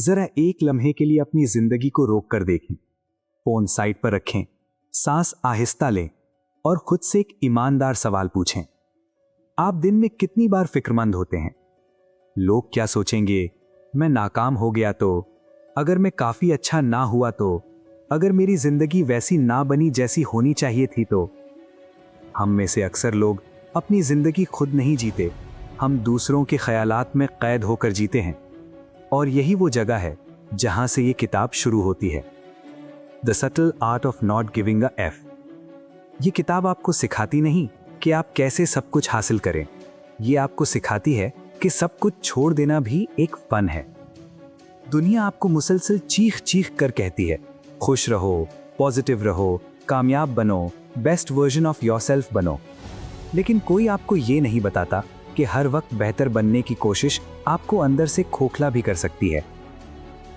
जरा एक लम्हे के लिए अपनी जिंदगी को रोक कर देखें, फोन साइड पर रखें, सांस आहिस्ता लें और खुद से एक ईमानदार सवाल पूछें। आप दिन में कितनी बार फिक्रमंद होते हैं? लोग क्या सोचेंगे? मैं नाकाम हो गया तो? अगर मैं काफी अच्छा ना हुआ तो? अगर मेरी जिंदगी वैसी ना बनी जैसी होनी चाहिए थी तो? हम में से अक्सर लोग अपनी जिंदगी खुद नहीं जीते, हम दूसरों के ख्यालात में कैद होकर जीते हैं। और यही वो जगह है जहां से ये किताब शुरू होती है, the subtle art of not giving a F. ये किताब आपको सिखाती नहीं कि आप कैसे सब कुछ हासिल करें, ये आपको सिखाती है कि सब कुछ छोड़ देना भी एक फन है। दुनिया आपको मुसलसल चीख चीख कर कहती है, खुश रहो, पॉजिटिव रहो, कामयाब बनो, बेस्ट वर्जन ऑफ योरसेल्फ बनो। लेकिन कोई आपको ये नहीं बताता कि हर वक्त बेहतर बनने की कोशिश आपको अंदर से खोखला भी कर सकती है।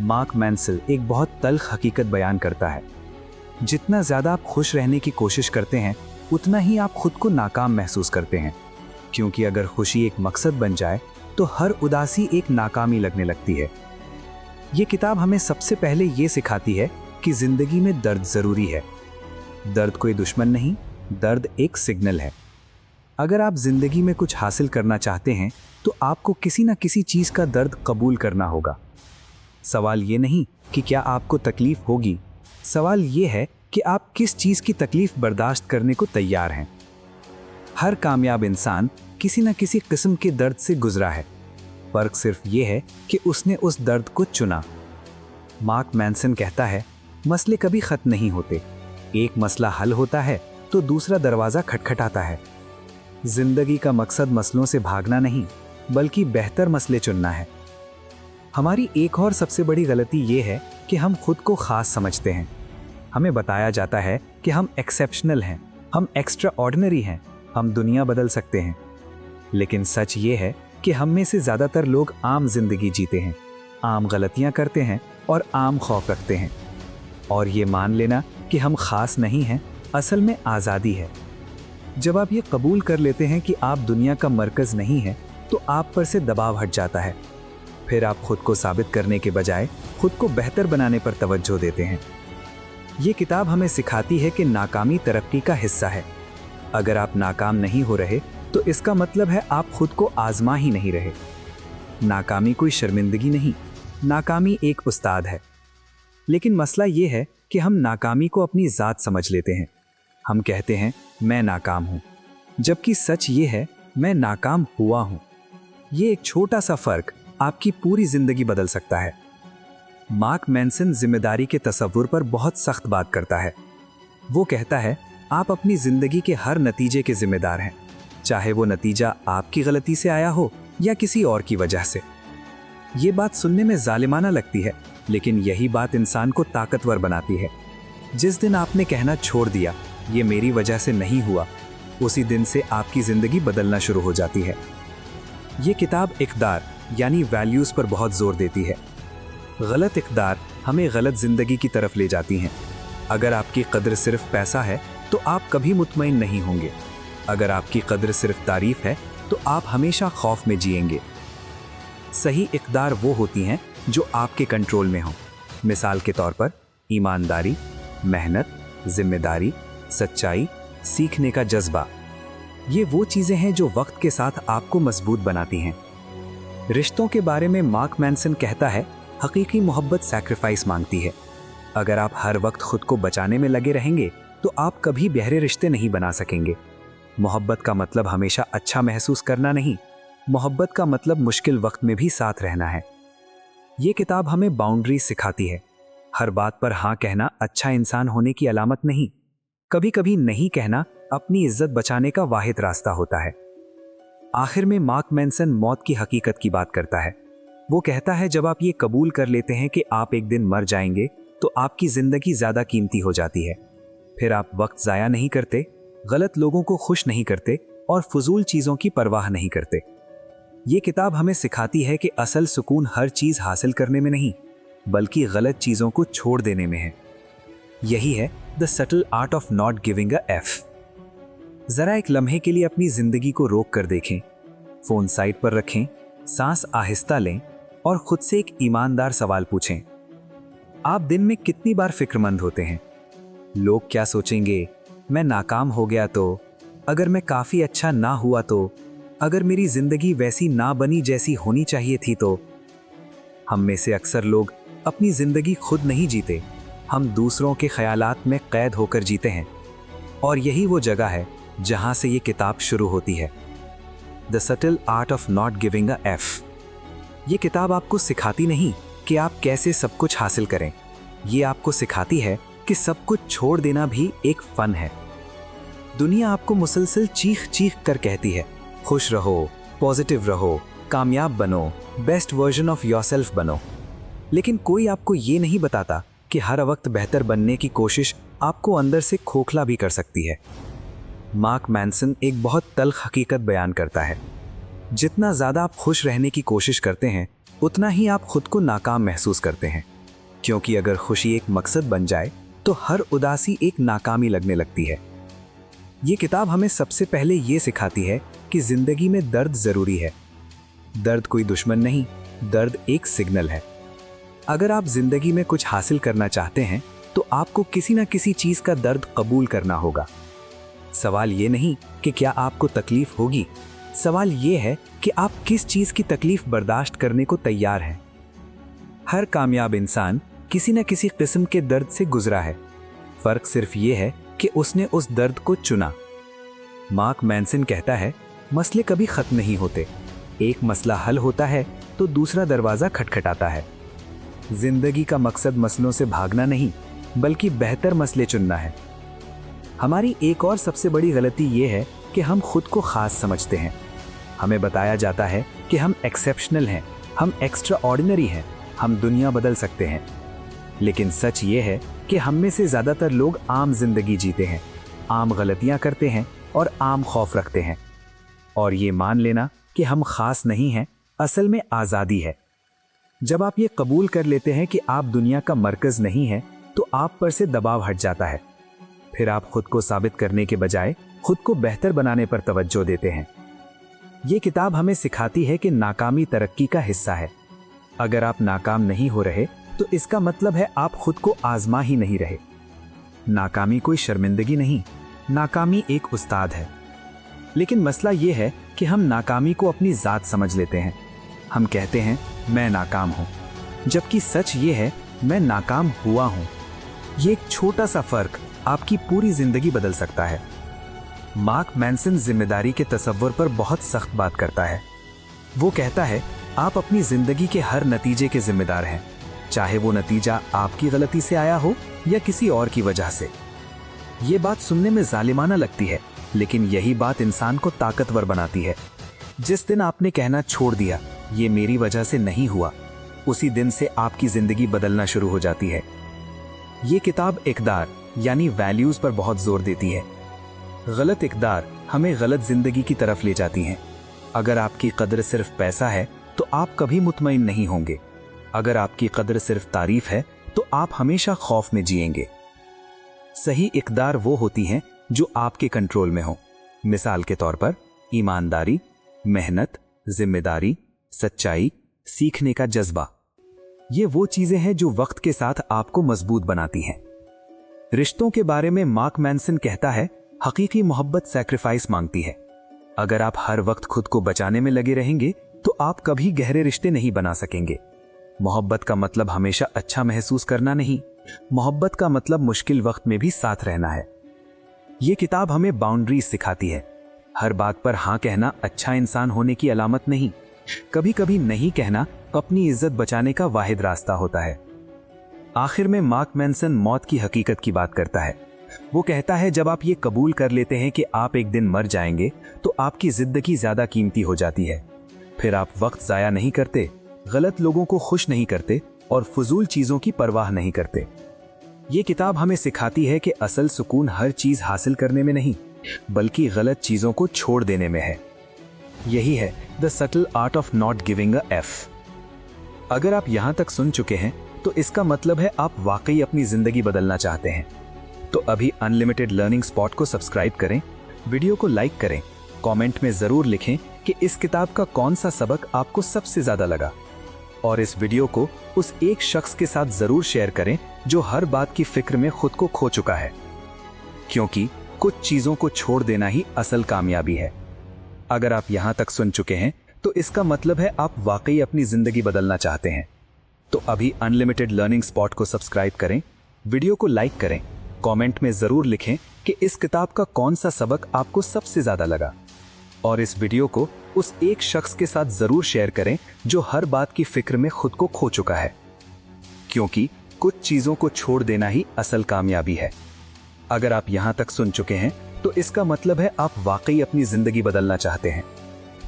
मार्क मैंसेल एक बहुत तल्ख हकीकत बयान करता है, जितना ज्यादा आप खुश रहने की कोशिश करते हैं उतना ही आप खुद को नाकाम महसूस करते हैं, क्योंकि अगर खुशी एक मकसद बन जाए तो हर उदासी एक नाकामी लगने लगती है। ये किताब हमें सबसे पहले ये सिखाती है कि जिंदगी में दर्द जरूरी है। दर्द कोई दुश्मन नहीं, दर्द एक सिग्नल है। अगर आप जिंदगी में कुछ हासिल करना चाहते हैं तो आपको किसी ना किसी चीज का दर्द कबूल करना होगा। सवाल ये नहीं कि क्या आपको तकलीफ होगी, सवाल ये है कि आप किस चीज की तकलीफ बर्दाश्त करने को तैयार हैं। हर कामयाब इंसान किसी न किसी किस्म के दर्द से गुजरा है, फर्क सिर्फ ये है कि उसने उस दर्द को चुना। मार्क मैंसन कहता है, मसले कभी खत्म नहीं होते, एक मसला हल होता है तो दूसरा दरवाजा खटखटाता है। जिंदगी का मकसद मसलों से भागना नहीं, बल्कि बेहतर मसले चुनना है। हमारी एक और सबसे बड़ी गलती ये है कि हम खुद को खास समझते हैं। हमें बताया जाता है कि हम एक्सेप्शनल हैं, हम एक्स्ट्रा ऑर्डिनरी हैं, हम दुनिया बदल सकते हैं। लेकिन सच ये है कि हम में से ज्यादातर लोग आम जिंदगी जीते हैं, आम गलतियां करते हैं और आम खौफ रखते हैं। और ये मान लेना कि हम खास नहीं हैं, असल में आज़ादी है। जब आप ये कबूल कर लेते हैं कि आप दुनिया का मरकज़ नहीं हैं, तो आप पर से दबाव हट जाता है। फिर आप खुद को साबित करने के बजाय खुद को बेहतर बनाने पर तवज्जो देते हैं। ये किताब हमें सिखाती है कि नाकामी तरक्की का हिस्सा है। अगर आप नाकाम नहीं हो रहे तो इसका मतलब है आप खुद को आजमा ही नहीं रहे। नाकामी कोई शर्मिंदगी नहीं, नाकामी एक उस्ताद है। लेकिन मसला ये है कि हम नाकामी को अपनी ज़ात समझ लेते हैं। हम कहते हैं मैं नाकाम हूं, जबकि सच ये है मैं नाकाम हुआ हूं। ये एक छोटा सा फर्क आपकी पूरी जिंदगी बदल सकता है। मार्क मैंसन जिम्मेदारी के तस्वुर पर बहुत सख्त बात करता है। वो कहता है, आप अपनी जिंदगी के हर नतीजे के जिम्मेदार हैं, चाहे वो नतीजा आपकी गलती से आया हो या किसी और की वजह से। ये बात सुनने में जालिमाना लगती है, लेकिन यही बात इंसान को ताकतवर बनाती है। जिस दिन आपने कहना छोड़ दिया, ये मेरी वजह से नहीं हुआ, उसी दिन से आपकी जिंदगी बदलना शुरू हो जाती है। ये किताब इक़दार यानी वैल्यूज पर बहुत जोर देती है। गलत इक़दार हमें गलत जिंदगी की तरफ ले जाती हैं। अगर आपकी कद्र सिर्फ पैसा है तो आप कभी मुतमईन नहीं होंगे। अगर आपकी कद्र सिर्फ तारीफ है तो आप हमेशा खौफ में जिएंगे। सही इक़दार वो होती हैं जो आपके कंट्रोल में हो। मिसाल के तौर पर ईमानदारी, मेहनत, जिम्मेदारी, सच्चाई, सीखने का जज्बा। ये वो चीजें हैं जो वक्त के साथ आपको मजबूत बनाती हैं। रिश्तों के बारे में मार्क मैंसन कहता है, हकीकी मोहब्बत सैक्रिफाइस मांगती है। अगर आप हर वक्त खुद को बचाने में लगे रहेंगे तो आप कभी गहरे रिश्ते नहीं बना सकेंगे। मोहब्बत का मतलब हमेशा अच्छा महसूस करना नहीं, मोहब्बत का मतलब मुश्किल वक्त में भी साथ रहना है। ये किताब हमें बाउंड्रीज सिखाती है। हर बात पर हाँ कहना अच्छा इंसान होने की अलामत नहीं, कभी कभी नहीं कहना अपनी इज्जत बचाने का वाहिद रास्ता होता है। आखिर में मार्क मैंसन मौत की हकीकत की बात करता है। वो कहता है, जब आप ये कबूल कर लेते हैं कि आप एक दिन मर जाएंगे तो आपकी जिंदगी ज्यादा कीमती हो जाती है। फिर आप वक्त जाया नहीं करते, गलत लोगों को खुश नहीं करते और फजूल चीजों की परवाह नहीं करते। ये किताब हमें सिखाती है कि असल सुकून हर चीज हासिल करने में नहीं, बल्कि गलत चीजों को छोड़ देने में है। यही है the subtle art of not giving a F. जरा एक लम्हे के लिए अपनी जिंदगी को रोक कर देखें, फोन साइड पर रखें, सांस आहिस्ता लें और खुद से एक ईमानदार सवाल पूछें। आप दिन में कितनी बार फिक्रमंद होते हैं? लोग क्या सोचेंगे? मैं नाकाम हो गया तो? अगर मैं काफी अच्छा ना हुआ तो? अगर मेरी जिंदगी वैसी ना बनी जैसी होनी चाहिए थी तो? हम में से अक्सर लोग अपनी जिंदगी खुद नहीं जीते, हम दूसरों के ख्यालात में कैद होकर जीते हैं। और यही वो जगह है जहां से ये किताब शुरू होती है, the subtle art of not giving a F. ये किताब आपको सिखाती नहीं कि आप कैसे सब कुछ हासिल करें, ये आपको सिखाती है कि सब कुछ छोड़ देना भी एक फन है। दुनिया आपको मुसलसल चीख चीख कर कहती है, खुश रहो, पॉजिटिव रहो, कामयाब बनो, बेस्ट वर्जन ऑफ योरसेल्फ बनो। लेकिन कोई आपको ये नहीं बताता कि हर वक्त बेहतर बनने की कोशिश आपको अंदर से खोखला भी कर सकती है। मार्क मैनसन एक बहुत तल्ख हकीकत बयान करता है, जितना ज़्यादा आप खुश रहने की कोशिश करते हैं उतना ही आप खुद को नाकाम महसूस करते हैं, क्योंकि अगर खुशी एक मकसद बन जाए तो हर उदासी एक नाकामी लगने लगती है। ये किताब हमें सबसे पहले ये सिखाती है कि ज़िंदगी में दर्द ज़रूरी है। दर्द कोई दुश्मन नहीं, दर्द एक सिग्नल है। अगर आप ज़िंदगी में कुछ हासिल करना चाहते हैं तो आपको किसी ना किसी चीज़ का दर्द कबूल करना होगा। सवाल ये नहीं कि क्या आपको तकलीफ होगी, सवाल ये है कि आप किस चीज़ की तकलीफ बर्दाश्त करने को तैयार हैं। हर कामयाब इंसान किसी न किसी किस्म के दर्द से गुजरा है, फर्क सिर्फ ये है कि उसने उस दर्द को चुना। मार्क मैनसन कहता है, मसले कभी खत्म नहीं होते, एक मसला हल होता है तो दूसरा दरवाजा खटखटाता है। जिंदगी का मकसद मसलों से भागना नहीं बल्कि बेहतर मसले चुनना है। हमारी एक और सबसे बड़ी गलती यह है कि हम खुद को खास समझते हैं। हमें बताया जाता है कि हम एक्सेप्शनल हैं, हम एक्स्ट्रा ऑर्डिनरी हैं, हम दुनिया बदल सकते हैं। लेकिन सच ये है कि हम में से ज़्यादातर लोग आम जिंदगी जीते हैं, आम गलतियां करते हैं और आम खौफ रखते हैं। और ये मान लेना कि हम खास नहीं हैं असल में आज़ादी है। जब आप ये कबूल कर लेते हैं कि आप दुनिया का मरकज़ नहीं हैं तो आप पर से दबाव हट जाता है। फिर आप खुद को साबित करने के बजाय खुद को बेहतर बनाने पर तवज्जो देते हैं। ये किताब हमें सिखाती है कि नाकामी तरक्की का हिस्सा है। अगर आप नाकाम नहीं हो रहे तो इसका मतलब है आप खुद को आजमा ही नहीं रहे। नाकामी कोई शर्मिंदगी नहीं, नाकामी एक उस्ताद है। लेकिन मसला ये है कि हम नाकामी को अपनी ज़ात समझ लेते हैं। हम कहते हैं मैं नाकाम हूं, जबकि सच ये है मैं नाकाम हुआ हूं। ये एक छोटा सा फर्क आपकी पूरी जिंदगी बदल सकता है। मार्क मैनसन जिम्मेदारी के तसव्वुर पर बहुत सख्त बात करता है। वो कहता है आप अपनी जिंदगी के हर नतीजे के जिम्मेदार हैं, चाहे वो नतीजा आपकी गलती से आया हो या किसी और की वजह से। ये बात सुनने में जालिमाना लगती है, लेकिन यही बात इंसान को ताकतवर बनाती है। जिस दिन आपने कहना छोड़ दिया ये मेरी वजह से नहीं हुआ, उसी दिन से आपकी जिंदगी बदलना शुरू हो जाती है। ये किताब इक़दार यानी वैल्यूज पर बहुत जोर देती है। गलत इक़दार हमें गलत जिंदगी की तरफ ले जाती हैं। अगर आपकी कदर सिर्फ पैसा है तो आप कभी मुतमईन नहीं होंगे। अगर आपकी कदर सिर्फ तारीफ है तो आप हमेशा खौफ में जिएंगे। सही इक़दार वो होती हैं जो आपके कंट्रोल में हो। मिसाल के तौर पर ईमानदारी, मेहनत, जिम्मेदारी, सच्चाई, सीखने का जज्बा। ये वो चीजें हैं जो वक्त के साथ आपको मजबूत बनाती हैं। रिश्तों के बारे में मार्क मैनसन कहता है, हकीकी मोहब्बत सैक्रिफाइस मांगती है। अगर आप हर वक्त खुद को बचाने में लगे रहेंगे तो आप कभी गहरे रिश्ते नहीं बना सकेंगे। मोहब्बत का मतलब हमेशा अच्छा महसूस करना नहीं, मोहब्बत का मतलब मुश्किल वक्त में भी साथ रहना है। ये किताब हमें बाउंड्रीज सिखाती है। हर बात पर हाँ कहना अच्छा इंसान होने की अलामत नहीं, कभी कभी नहीं कहना अपनी इज्जत बचाने का वाहिद रास्ता होता है। आखिर में मार्क मैनसन मौत की हकीकत की बात करता है। वो कहता है जब आप ये कबूल कर लेते हैं कि आप एक दिन मर जाएंगे तो आपकी जिंदगी ज्यादा कीमती हो जाती है। फिर आप वक्त जाया नहीं करते, गलत लोगों को खुश नहीं करते और फजूल चीजों की परवाह नहीं करते। ये किताब हमें सिखाती है कि असल सुकून हर चीज हासिल करने में नहीं बल्कि गलत चीजों को छोड़ देने में है। यही है the subtle art of not giving a F. अगर आप यहां तक सुन चुके हैं तो इसका मतलब है आप वाकई अपनी जिंदगी बदलना चाहते हैं। तो अभी अनलिमिटेड लर्निंग स्पॉट को सब्सक्राइब करें, वीडियो को लाइक करें, कमेंट में जरूर लिखें कि इस किताब का कौन सा सबक आपको सबसे ज्यादा लगा। और इस वीडियो को उस एक शख्स के साथ जरूर शेयर करें जो हर बात की फिक्र में खुद को खो चुका है, क्योंकि कुछ चीजों को छोड़ देना ही असल कामयाबी है। अगर आप यहां तक सुन चुके हैं तो इसका मतलब है आप वाकई अपनी जिंदगी बदलना चाहते हैं। तो अभी अनलिमिटेड लर्निंग स्पॉट को सब्सक्राइब करें, वीडियो को लाइक करें, कमेंट में जरूर लिखें कि इस किताब का कौन सा सबक आपको सबसे ज्यादा लगा, और इस वीडियो को उस एक शख्स के साथ जरूर शेयर करें जो हर बात की फिक्र में खुद को खो चुका है, क्योंकि कुछ चीजों को छोड़ देना ही असल कामयाबी है। अगर आप यहां तक सुन चुके हैं तो इसका मतलब है आप वाकई अपनी जिंदगी बदलना चाहते हैं।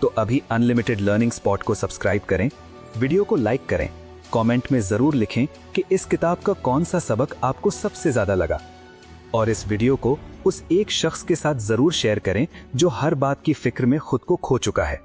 तो अभी अनलिमिटेड लर्निंग स्पॉट को सब्सक्राइब करें, वीडियो को लाइक करें, कमेंट में जरूर लिखें कि इस किताब का कौन सा सबक आपको सबसे ज्यादा लगा, और इस वीडियो को उस एक शख्स के साथ जरूर शेयर करें जो हर बात की फिक्र में खुद को खो चुका है।